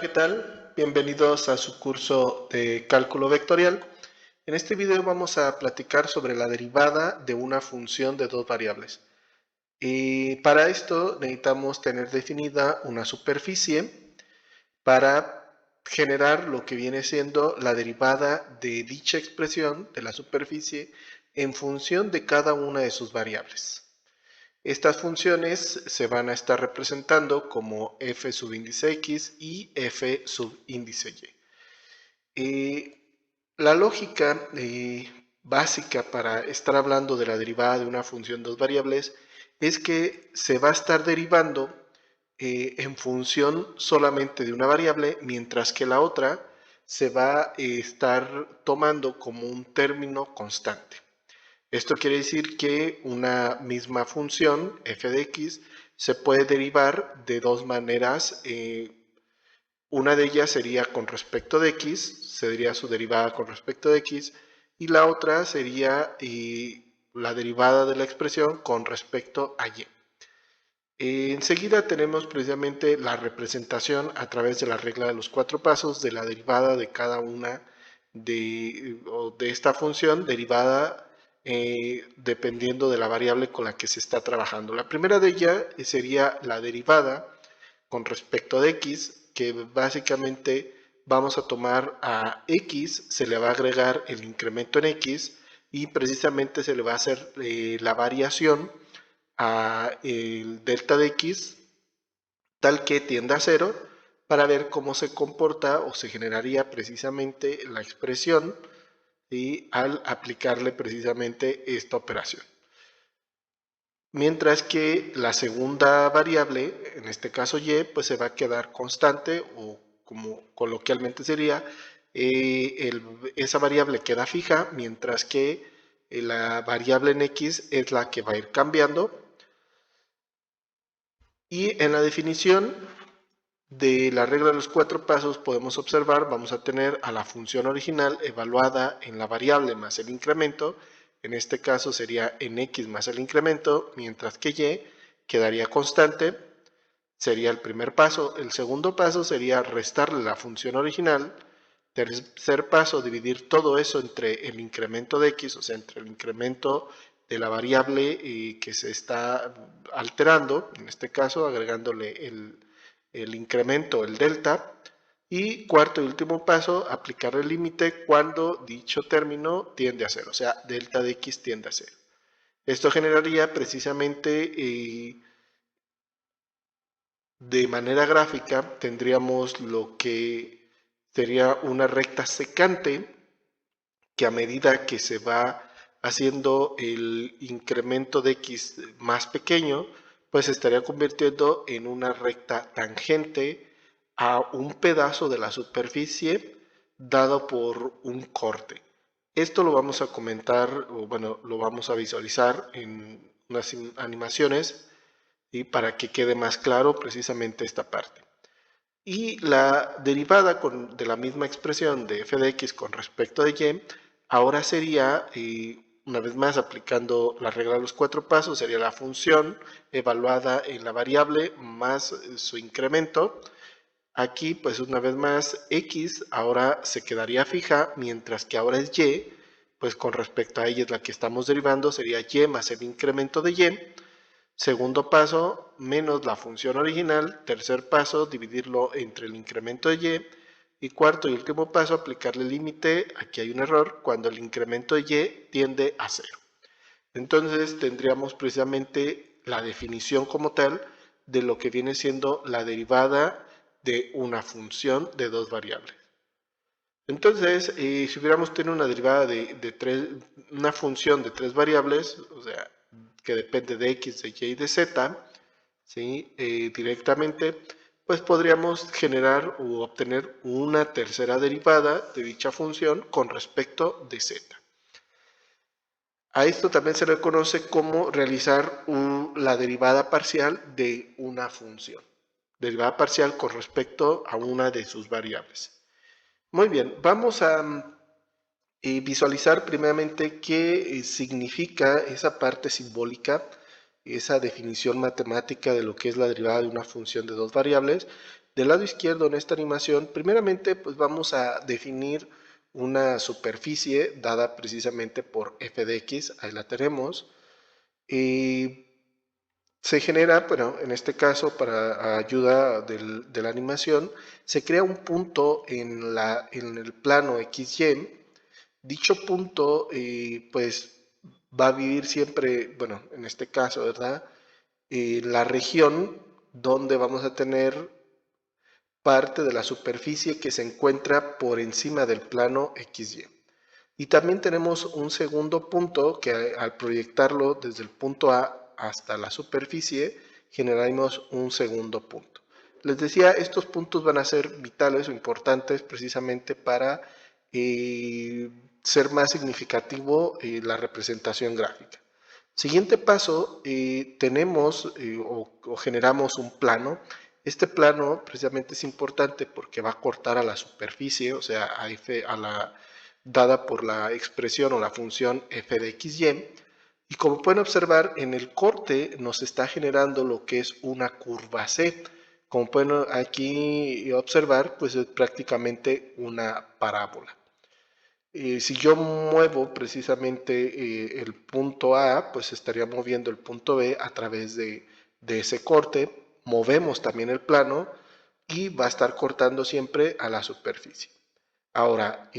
¿qué tal? Bienvenidos a su curso de cálculo vectorial. En este video vamos a platicar sobre la derivada de una función de dos variables. Y para esto necesitamos tener definida una superficie para generar lo que viene siendo la derivada de dicha expresión de la superficie en función de cada una de sus variables. Estas funciones se van a estar representando como f subíndice x y f subíndice y. La lógica básica para estar hablando de la derivada de una función de dos variables es que se va a estar derivando en función solamente de una variable, mientras que la otra se va a estar tomando como un término constante. Esto quiere decir que una misma función f de x se puede derivar de dos maneras. Una de ellas sería con respecto de x, sería su derivada con respecto de x, y la otra sería la derivada de la expresión con respecto a y. Enseguida tenemos precisamente la representación a través de la regla de los cuatro pasos de la derivada de cada una de esta función derivada dependiendo de la variable con la que se está trabajando. La primera de ellas sería la derivada con respecto de x, que básicamente vamos a tomar a x, se le va a agregar el incremento en x y precisamente se le va a hacer la variación a el delta de x tal que tienda a 0 para ver cómo se comporta o se generaría precisamente la expresión y al aplicarle precisamente esta operación. Mientras que la segunda variable, en este caso y, pues se va a quedar constante o como coloquialmente sería, esa variable queda fija, mientras que la variable en x es la que va a ir cambiando. Y en la definición de la regla de los cuatro pasos podemos observar, vamos a tener a la función original evaluada en la variable más el incremento. En este caso sería en x más el incremento, mientras que y quedaría constante. Sería el primer paso. El segundo paso sería restarle la función original. Tercer paso, dividir todo eso entre el incremento de x, o sea, entre el incremento de la variable que se está alterando, en este caso agregándole el incremento, el delta. Y cuarto y último paso, aplicar el límite cuando dicho término tiende a 0, o sea, delta de x tiende a 0. Esto generaría precisamente de manera gráfica, tendríamos lo que sería una recta secante que a medida que se va haciendo el incremento de x más pequeño, pues se estaría convirtiendo en una recta tangente a un pedazo de la superficie dado por un corte. Esto lo vamos a comentar, o bueno, lo vamos a visualizar en unas animaciones y para que quede más claro precisamente esta parte. Y la derivada de la misma expresión de f de x con respecto de y, ahora sería, una vez más aplicando la regla de los cuatro pasos, sería la función evaluada en la variable más su incremento. Aquí, pues una vez más, x ahora se quedaría fija, mientras que ahora es y, pues con respecto a ella es la que estamos derivando, sería y más el incremento de y. Segundo paso, menos la función original. Tercer paso, dividirlo entre el incremento de y. Y cuarto y último paso, aplicarle el límite. Aquí hay un error, cuando el incremento de y tiende a 0. Entonces tendríamos precisamente la definición como tal de lo que viene siendo la derivada de una función de dos variables. Entonces, si hubiéramos tenido una derivada una función de tres variables, o sea, que depende de x, de y y de z, ¿sí? Directamente, pues podríamos generar o obtener una tercera derivada de dicha función con respecto de z. A esto también se le conoce como realizar la derivada parcial de una función. Derivada parcial con respecto a una de sus variables. Muy bien, vamos a visualizar primeramente qué significa esa parte simbólica, esa definición matemática de lo que es la derivada de una función de dos variables, Del lado izquierdo en esta animación, primeramente pues vamos a definir una superficie dada precisamente por f de x, ahí la tenemos, y se genera, bueno, en este caso para ayuda de la animación, se crea un punto en el plano XY. Dicho punto pues va a vivir siempre, bueno, en este caso, ¿verdad? La región donde vamos a tener parte de la superficie que se encuentra por encima del plano XY. Y también tenemos un segundo punto que al proyectarlo desde el punto A hasta la superficie, generaremos un segundo punto. Les decía, estos puntos van a ser vitales o importantes precisamente para ser más significativo la representación gráfica. Siguiente paso, tenemos o generamos un plano. Este plano precisamente es importante porque va a cortar a la superficie, o sea, a la dada por la expresión o la función f de xy. Y como pueden observar, en el corte nos está generando lo que es una curva C. Como pueden aquí observar, pues es prácticamente una parábola. Si yo muevo precisamente el punto A, pues estaría moviendo el punto B a través de ese corte. Movemos también el plano y va a estar cortando siempre a la superficie. Ahora,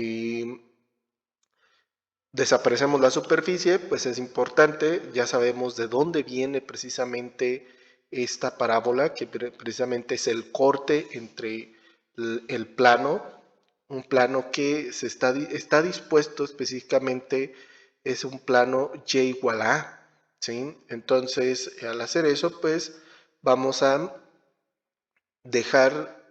desaparecemos la superficie, pues es importante, ya sabemos de dónde viene precisamente esta parábola, que precisamente es el corte entre el plano, un plano que está dispuesto específicamente, es un plano y igual a A, ¿sí? Entonces, al hacer eso, pues vamos a dejar,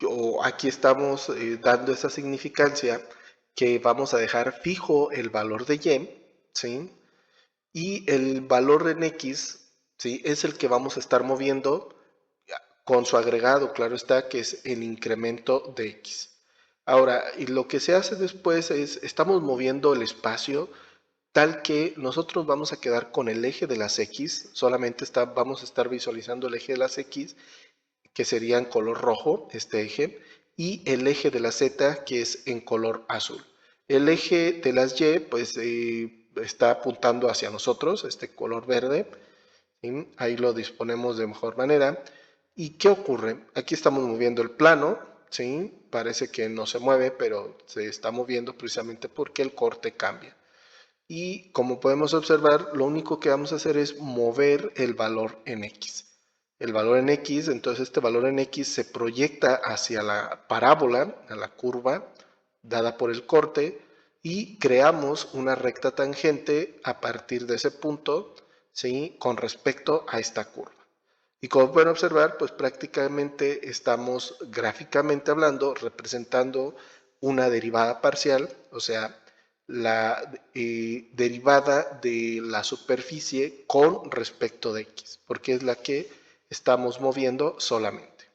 o aquí estamos dando esa significancia, que vamos a dejar fijo el valor de y, ¿sí? Y el valor en x, ¿sí? Es el que vamos a estar moviendo con su agregado, claro está, que es el incremento de x. Ahora, y lo que se hace después es, estamos moviendo el espacio tal que nosotros vamos a quedar con el eje de las x, solamente vamos a estar visualizando el eje de las x, que sería en color rojo, este eje, y el eje de la z, que es en color azul. El eje de las y, pues está apuntando hacia nosotros, este color verde, ¿sí? Ahí lo disponemos de mejor manera. ¿Y qué ocurre? Aquí estamos moviendo el plano, ¿sí? Parece que no se mueve, pero se está moviendo precisamente porque el corte cambia. Y como podemos observar, lo único que vamos a hacer es mover el valor en x. El valor en x, entonces este valor en x se proyecta hacia la parábola, a la curva dada por el corte, y creamos una recta tangente a partir de ese punto, ¿sí? Con respecto a esta curva. Y como pueden observar, pues prácticamente estamos gráficamente hablando representando una derivada parcial, o sea, la derivada de la superficie con respecto de x, porque es la que estamos moviendo solamente.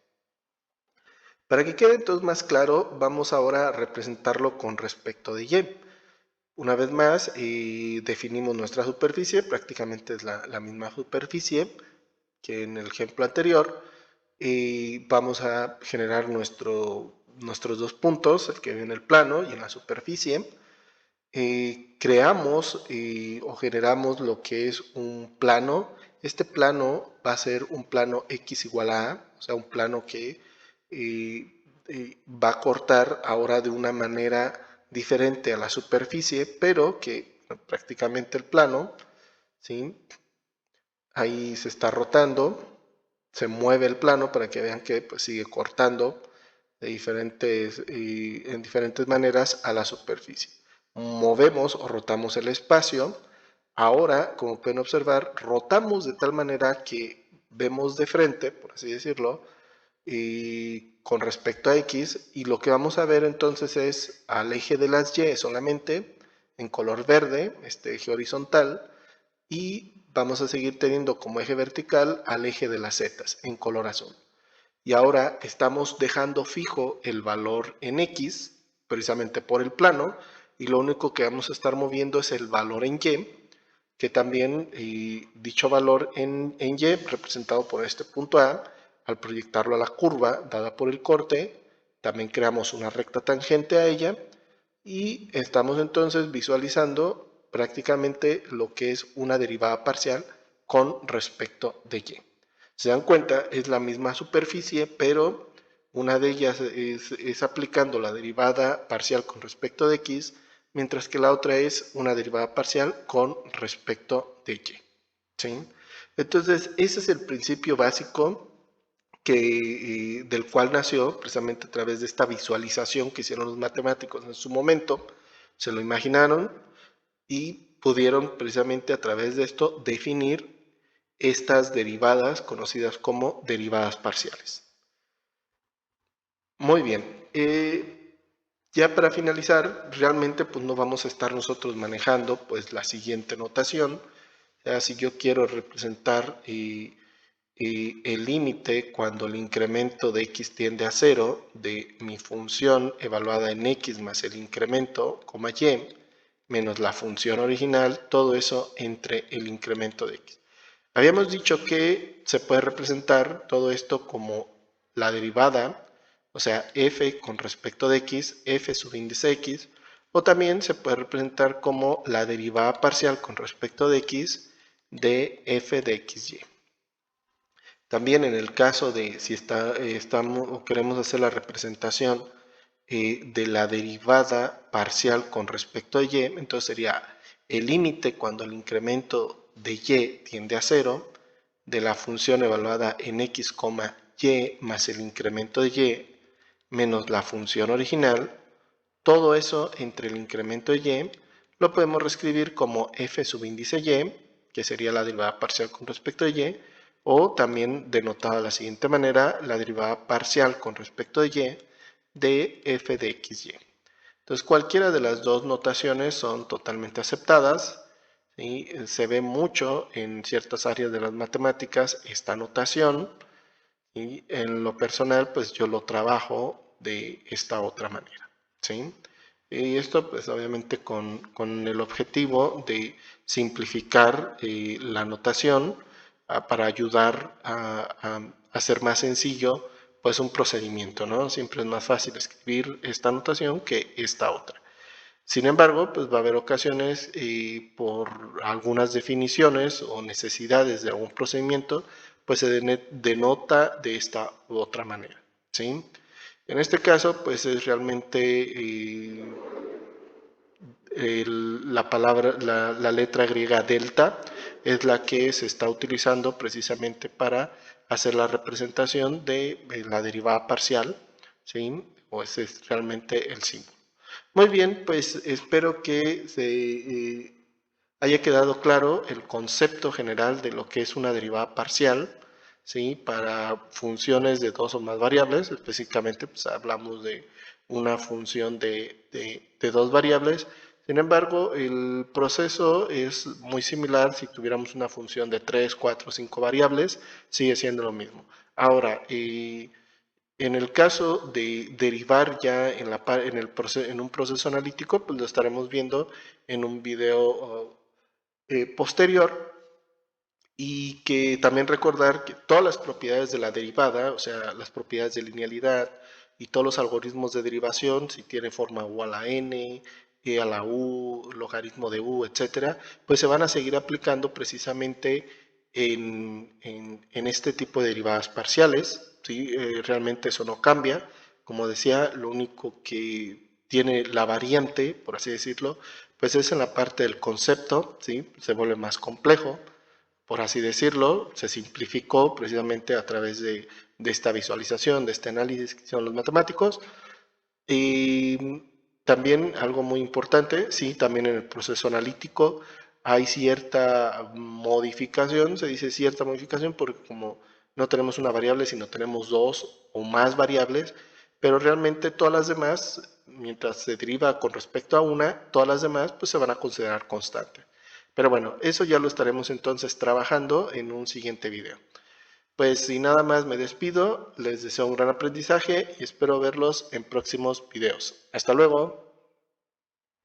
Para que quede entonces más claro, vamos ahora a representarlo con respecto de y. Una vez más, definimos nuestra superficie, prácticamente es la misma superficie que en el ejemplo anterior. Vamos a generar nuestros dos puntos, el que viene en el plano y en la superficie. Creamos o generamos lo que es un plano. Este plano va a ser un plano x igual a A, o sea, un plano que va a cortar ahora de una manera diferente a la superficie, pero que prácticamente el plano, ¿sí? Ahí se está rotando, se mueve el plano para que vean que pues, sigue cortando en diferentes maneras a la superficie. Movemos o rotamos el espacio. Ahora, como pueden observar, rotamos de tal manera que vemos de frente, por así decirlo, con respecto a X, y lo que vamos a ver entonces es al eje de las Y solamente en color verde, este eje horizontal, y vamos a seguir teniendo como eje vertical al eje de las Z en color azul. Y ahora estamos dejando fijo el valor en X, precisamente por el plano, y lo único que vamos a estar moviendo es el valor en Y, que también dicho valor en Y, representado por este punto A, al proyectarlo a la curva dada por el corte, también creamos una recta tangente a ella y estamos entonces visualizando prácticamente lo que es una derivada parcial con respecto de y. Se dan cuenta, es la misma superficie, pero una de ellas es aplicando la derivada parcial con respecto de x, mientras que la otra es una derivada parcial con respecto de y. ¿Sí? Entonces, ese es el principio básico del cual nació precisamente a través de esta visualización que hicieron los matemáticos en su momento, se lo imaginaron y pudieron precisamente a través de esto definir estas derivadas conocidas como derivadas parciales. Muy bien, ya para finalizar, realmente pues no vamos a estar nosotros manejando pues la siguiente notación. Si yo quiero representar el límite cuando el incremento de x tiende a 0 de mi función evaluada en x más el incremento, y, menos la función original, todo eso entre el incremento de x. Habíamos dicho que se puede representar todo esto como la derivada, o sea, f con respecto de x, f subíndice x, o también se puede representar como la derivada parcial con respecto de x de f de xy. También en el caso de si estamos o queremos hacer la representación de la derivada parcial con respecto a y, entonces sería el límite cuando el incremento de y tiende a 0 de la función evaluada en x, y más el incremento de y menos la función original, todo eso entre el incremento de y lo podemos reescribir como f subíndice y, que sería la derivada parcial con respecto de y, o también denotada de la siguiente manera, la derivada parcial con respecto de y de f de xy. Entonces cualquiera de las dos notaciones son totalmente aceptadas. ¿Sí? Se ve mucho en ciertas áreas de las matemáticas esta notación y en lo personal pues yo lo trabajo de esta otra manera. ¿Sí? Y esto pues obviamente con el objetivo de simplificar la notación para ayudar a hacer más sencillo pues un procedimiento, ¿no? Siempre es más fácil escribir esta notación que esta otra. Sin embargo, pues va a haber ocasiones por algunas definiciones o necesidades de algún procedimiento, pues se denota de esta u otra manera, ¿sí? En este caso, pues es realmente la letra griega delta es la que se está utilizando precisamente para hacer la representación de la derivada parcial, ¿sí? O ese es realmente el símbolo. Muy bien, pues espero que se haya quedado claro el concepto general de lo que es una derivada parcial, ¿sí? Para funciones de dos o más variables, específicamente pues hablamos de una función de dos variables. Sin embargo, el proceso es muy similar si tuviéramos una función de 3, 4, 5 variables, sigue siendo lo mismo. Ahora, en el caso de derivar ya en un proceso analítico, pues lo estaremos viendo en un video posterior, y que también recordar que todas las propiedades de la derivada, o sea, las propiedades de linealidad y todos los algoritmos de derivación, si tiene forma u a la n, e a la u, logaritmo de u, etcétera, pues se van a seguir aplicando precisamente en este tipo de derivadas parciales, ¿sí? Realmente eso no cambia. Como decía, lo único que tiene la variante, por así decirlo, pues es en la parte del concepto, ¿sí? Se vuelve más complejo, por así decirlo, se simplificó precisamente a través de esta visualización, de este análisis que hicieron los matemáticos. Y también algo muy importante, sí, también en el proceso analítico hay cierta modificación, se dice cierta modificación porque como no tenemos una variable, sino tenemos dos o más variables, pero realmente todas las demás, mientras se deriva con respecto a una, todas las demás pues se van a considerar constantes. Pero bueno, eso ya lo estaremos entonces trabajando en un siguiente video. Pues sin nada más me despido, les deseo un gran aprendizaje y espero verlos en próximos videos. Hasta luego.